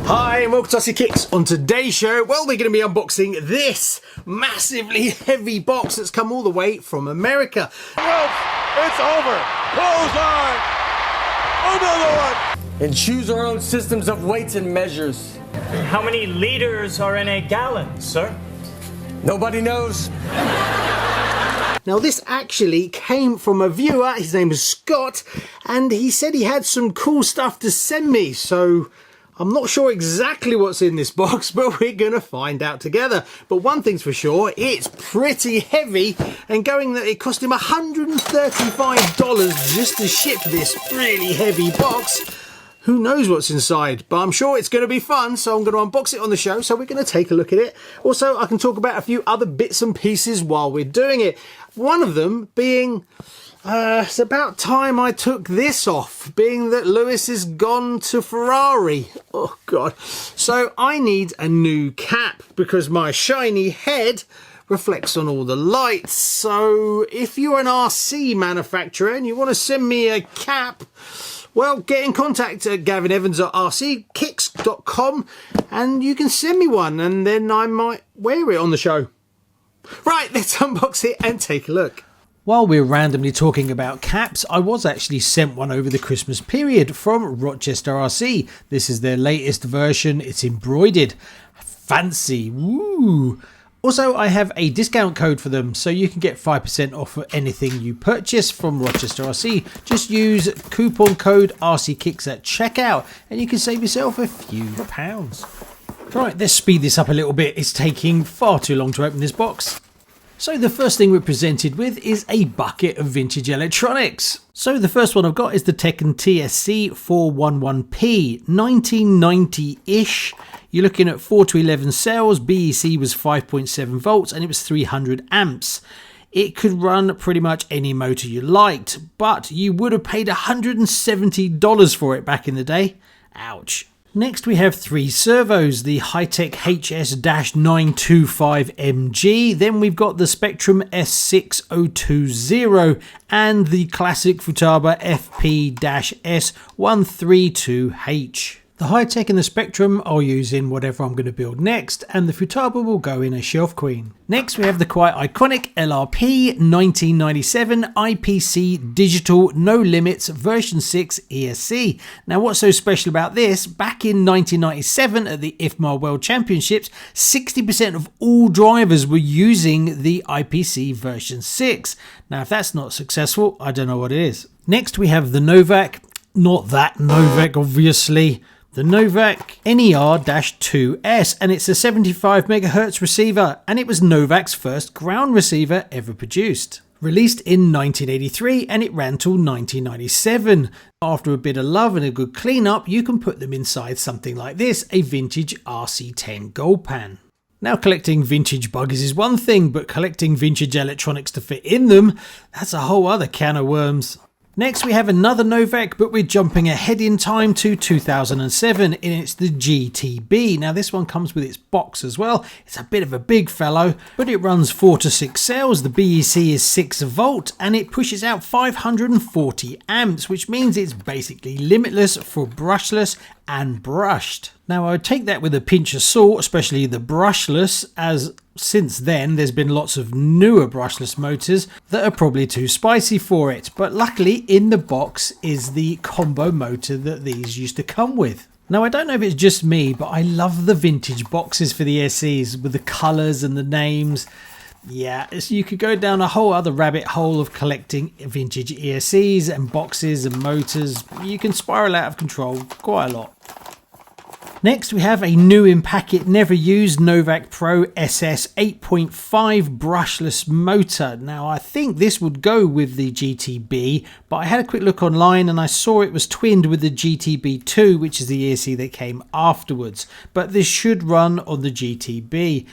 Hi and welcome to RCKicks. On today's show, well, we're going to be unboxing this massively heavy box that's come all the way from America. It's over. Close on. Another one. And choose our own systems of weights and measures. How many liters are in a gallon, sir? Nobody knows. Now, this actually came from a viewer. His name is Scott, and he said he had some cool stuff to send me. So I'm not sure exactly what's in this box, but we're going to find out together. But one thing's for sure, it's pretty heavy, and going that it cost him $135 just to ship this really heavy box. Who knows what's inside, but I'm sure it's going to be fun, so I'm going to unbox it on the show, so we're going to take a look at it. Also, I can talk about a few other bits and pieces while we're doing it. One of them being, it's about time I took this off, being that Lewis is gone to Ferrari. Oh, God. So I need a new cap, because my shiny head reflects on all the lights. So if you're an RC manufacturer and you want to send me a cap, well, get in contact at GavinEvans at RCKicks.com and you can send me one, and then I might wear it on the show. Right, let's unbox it and take a look. While we're randomly talking about caps, I was actually sent one over the Christmas period from Rochester RC. This is their latest version. It's embroidered. Fancy. Woo! Also, I have a discount code for them, so you can get 5% off for anything you purchase from Rochester RC. Just use coupon code RCKicks at checkout, and you can save yourself a few pounds. Right, let's speed this up a little bit. It's taking far too long to open this box. So the first thing we're presented with is a bucket of vintage electronics. So the first one I've got is the Tekken TSC 411P, 1990-ish. You're looking at 4 to 11 cells, BEC was 5.7 volts and it was 300 amps. It could run pretty much any motor you liked, but you would have paid $170 for it back in the day. Ouch. Next we have 3 servos, the Hi-Tech HS-925MG, then we've got the Spectrum S6020 and the classic Futaba FP-S132H. The Hi-Tech and the Spectrum I'll use in whatever I'm going to build next, and the Futaba will go in a Shelf Queen. Next we have the quite iconic LRP 1997 IPC Digital No Limits version 6 ESC. Now what's so special about this? Back in 1997 at the IFMA World Championships, 60% of all drivers were using the IPC version 6. Now if that's not successful, I don't know what it is. Next we have the Novak, not that Novak obviously. The Novak NER-2S, and it's a 75 MHz receiver, and it was Novak's first ground receiver ever produced. Released in 1983 and it ran till 1997. After a bit of love and a good cleanup, you can put them inside something like this, a vintage RC10 Gold Pan. Now collecting vintage buggies is one thing, but collecting vintage electronics to fit in them, that's a whole other can of worms. Next we have another Novak, but we're jumping ahead in time to 2007, and it's the GTB. Now this one comes with its box as well. It's a bit of a big fellow, but it runs 4 to 6 cells. The BEC is 6 volt and it pushes out 540 amps, which means it's basically limitless for brushless and brushed. Now I would take that with a pinch of salt, especially the brushless, as since then there's been lots of newer brushless motors that are probably too spicy for it, but luckily in the box is the combo motor that these used to come with. Now I don't know if it's just me, but I love the vintage boxes for the SEs with the colours and the names. Yeah, you could go down a whole other rabbit hole of collecting vintage ESCs and boxes and motors. You can spiral out of control quite a lot. Next we have a new in packet, never used Novak Pro SS 8.5 brushless motor. Now I think this would go with the GTB, but I had a quick look online and I saw it was twinned with the GTB2, which is the ESC that came afterwards, but this should run on the GTB.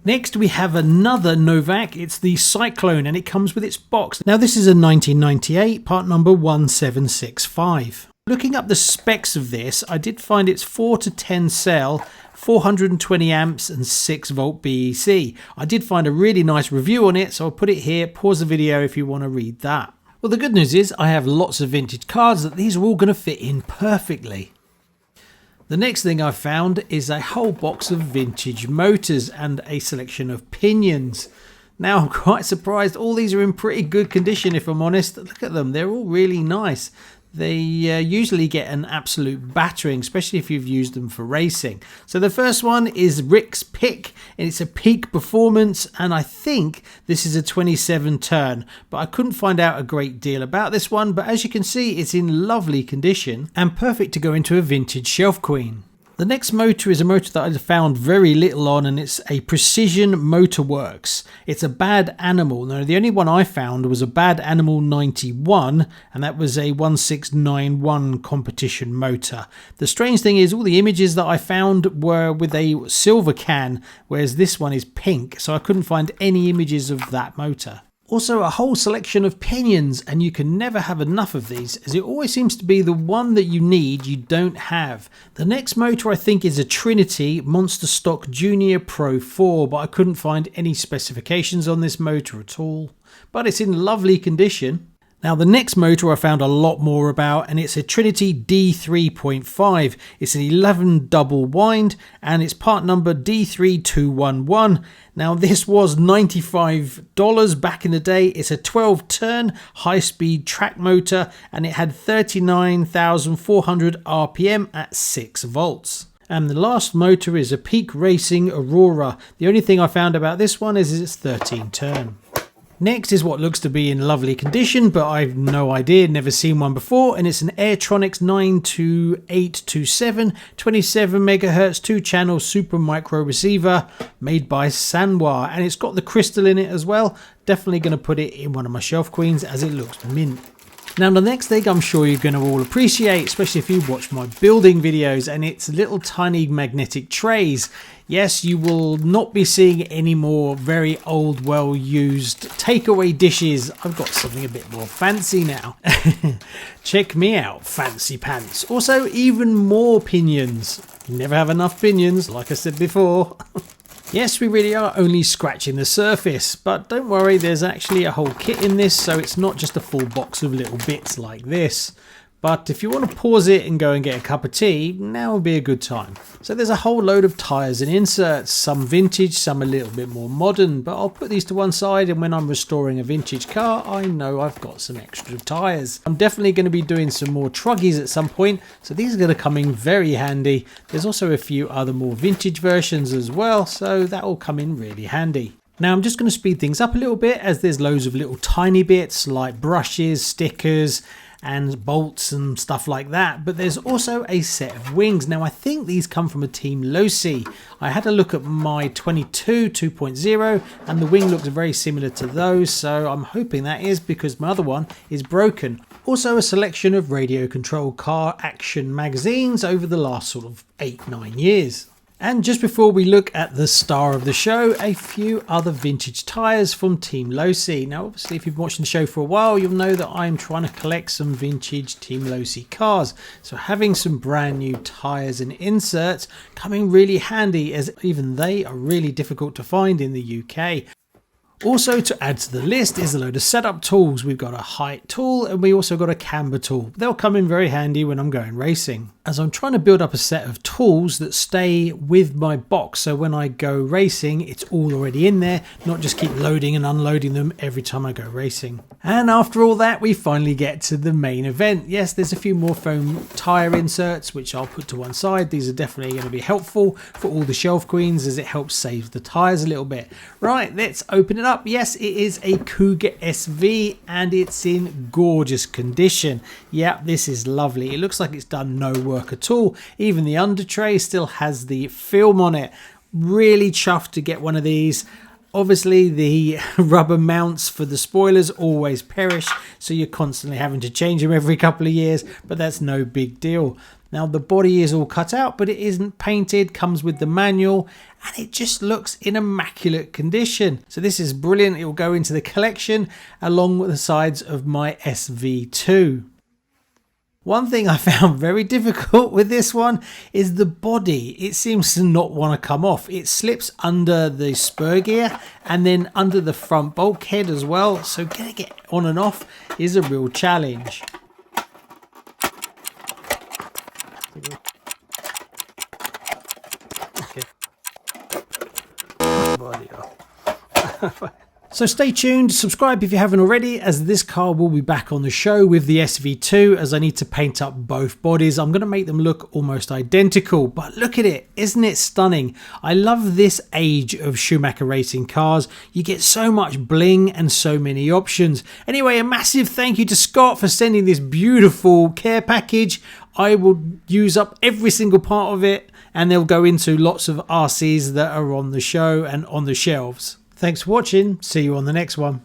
Next we have another Novak, it's the Cyclone, and it comes with its box. Now this is a 1998, part number 1765. Looking up the specs of this, I did find it's 4 to 10 cell, 420 amps and 6 volt BEC. I did find a really nice review on it, so I'll put it here. Pause the video if you want to read that. Well, the good news is I have lots of vintage cards that these are all going to fit in perfectly. The next thing I found is a whole box of vintage motors and a selection of pinions. Now I'm quite surprised, all these are in pretty good condition if I'm honest. Look at them, they're all really nice. They usually get an absolute battering, especially if you've used them for racing. So the first one is Rick's Pick, and it's a peak performance, and I think this is a 27 turn, but I couldn't find out a great deal about this one. But as you can see, it's in lovely condition and perfect to go into a vintage Shelf Queen. The next motor is a motor that I found very little on, and it's a Precision Motorworks. It's a Bad Animal. Now, the only one I found was a Bad Animal 91, and that was a 1691 competition motor. The strange thing is all the images that I found were with a silver can, whereas this one is pink, so I couldn't find any images of that motor. Also a whole selection of pinions, and you can never have enough of these, as it always seems to be the one that you need you don't have. The next motor I think is a Trinity Monster Stock Junior Pro 4, but I couldn't find any specifications on this motor at all. But it's in lovely condition. Now the next motor I found a lot more about, and it's a Trinity D3.5. It's an 11 double wind, and it's part number D3211. Now this was $95 back in the day. It's a 12 turn high speed track motor, and it had 39,400 RPM at 6 volts. And the last motor is a Peak Racing Aurora. The only thing I found about this one is it's 13 turn. Next is what looks to be in lovely condition, but I've no idea, never seen one before, and it's an Airtronics 92827 27 MHz 2-channel super micro receiver made by Sanwa, and it's got the crystal in it as well. Definitely going to put it in one of my Shelf Queens as it looks mint. Now the next thing I'm sure you're going to all appreciate, especially if you watch my building videos, and it's little tiny magnetic trays. Yes, you will not be seeing any more very old, well-used takeaway dishes. I've got something a bit more fancy now. Check me out, fancy pants. Also, even more pinions. You never have enough pinions, like I said before. Yes, we really are only scratching the surface, but don't worry, there's actually a whole kit in this, so it's not just a full box of little bits like this. But if you want to pause it and go and get a cup of tea, now would be a good time. So there's a whole load of tyres and inserts, some vintage, some a little bit more modern, but I'll put these to one side, and when I'm restoring a vintage car, I know I've got some extra tyres. I'm definitely going to be doing some more truggies at some point, so these are going to come in very handy. There's also a few other more vintage versions as well, so that will come in really handy. Now I'm just going to speed things up a little bit, as there's loads of little tiny bits like brushes, stickers, and bolts and stuff like that, but there's also a set of wings. Now I think these come from a Team Losi. I had a look at my 22 2.0 and the wing looks very similar to those, so I'm hoping that is, because my other one is broken. Also a selection of radio controlled car action magazines over the last sort of 8-9 years. And just before we look at the star of the show, a few other vintage tyres from Team Losi. Now obviously if you've been watching the show for a while, you'll know that I'm trying to collect some vintage Team Losi cars. So having some brand new tyres and inserts come in really handy, as even they are really difficult to find in the UK. Also, to add to the list is a load of setup tools. We've got a height tool and we also got a camber tool. They'll come in very handy when I'm going racing, as I'm trying to build up a set of tools that stay with my box, so when I go racing it's all already in there, not just keep loading and unloading them every time I go racing. And after all that, we finally get to the main event. Yes, there's a few more foam tyre inserts which I'll put to one side. These are definitely going to be helpful for all the Shelf Queens, as it helps save the tyres a little bit. Right, let's open it up. Yes, it is a Cougar SV and it's in gorgeous condition. Yeah, this is lovely. It looks like it's done no work at all. Even the under tray still has the film on it. Really chuffed to get one of these. Obviously the rubber mounts for the spoilers always perish, so you're constantly having to change them every couple of years, but that's no big deal. Now the body is all cut out, but it isn't painted, comes with the manual, and it just looks in immaculate condition. So this is brilliant. It will go into the collection along with the sides of my SV2. One thing I found very difficult with this one is the body. It seems to not want to come off. It slips under the spur gear and then under the front bulkhead as well. So getting it on and off is a real challenge. bloody hell. So stay tuned, subscribe if you haven't already, as this car will be back on the show with the SV2, as I need to paint up both bodies. I'm going to make them look almost identical, but look at it, isn't it stunning? I love this age of Schumacher racing cars. You get so much bling and so many options. Anyway, a massive thank you to Scott for sending this beautiful care package. I will use up every single part of it, and they'll go into lots of RCs that are on the show and on the shelves. Thanks for watching. See you on the next one.